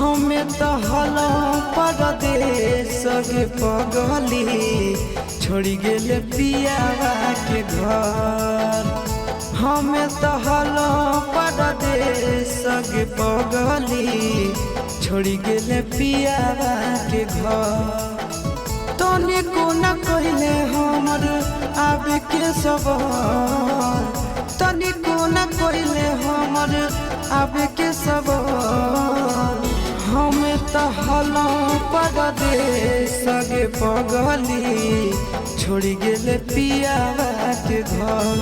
हमें तो हलो परदेश के पगली छोड़ी गेले पियावा के घर। हमें तो हलो परदेश के पगली छोड़ी गेले पियावा के घर। तोने को न कहले हमर आवे के सवाल, तोने को न कहले हमर आवे के सवाल। हमें तो हलो परदेश के पगली छोड़ी गेले पियावा के घर।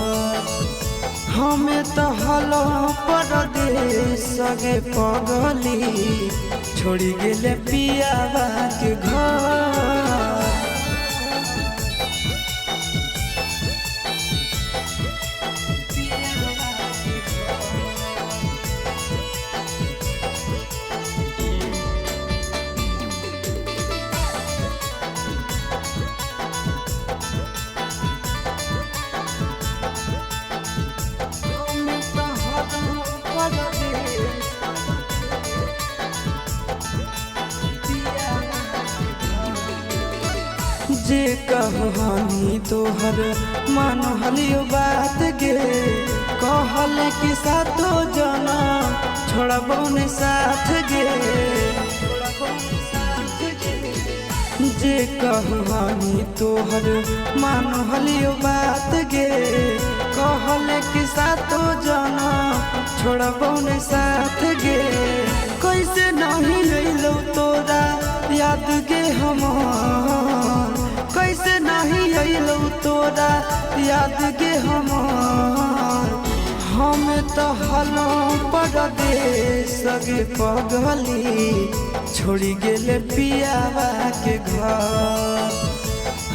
हमें तो हलो परदेश के पगली छोड़ी गेले पियावा के घर। जे कहनी तोहर मान हलियो बात गे, कहल कि सातो जना छोड़बो ने साथ गे। जे कहनी तोहर मान हलियो बात गे, कहल कि सातो जना छोड़बो ने साथ गे। कैसे नहीं लैलो तोरा याद गे हमार, कैसे नहीं अइलो तोरा याद गे हमार। हमें तो हलो परदेश के पगली छोड़ी गेले पियावा के घर।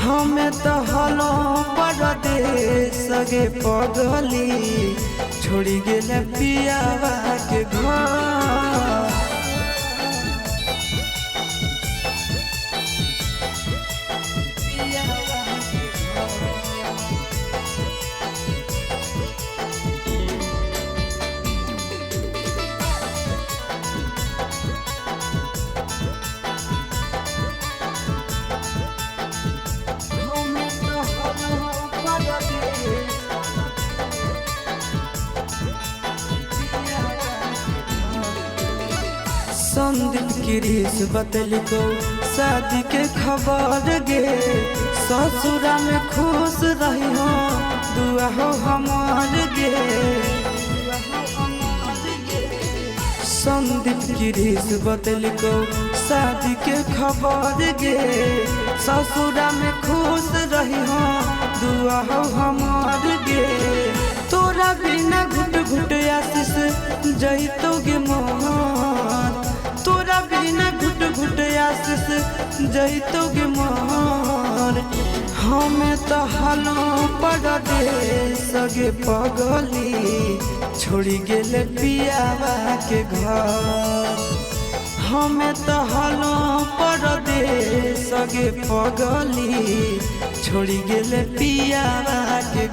हमें तो हलो परदेश के पगली छोड़ी गेले पियावा के घर। संदीप गिरीश बतलिको शादी के खबर गे, ससुरा में खुश रही हो दुआ हो हमार गे। संदीप गिरीश बतलिको शादी के खबर गे, ससुरा में खुश रही हो दुआ हो हमार गे। तोरा बिना घुट घुट आशीष जइतो गे मोहन, तोरा बिना घुट घुट आशीष जइतो गे मोहन। हमें तो हलो परदेश के पगली छोड़ी गेले पियावा के घर। हमें तो हलो परदेश के पगली छोड़ी गेले पियावा के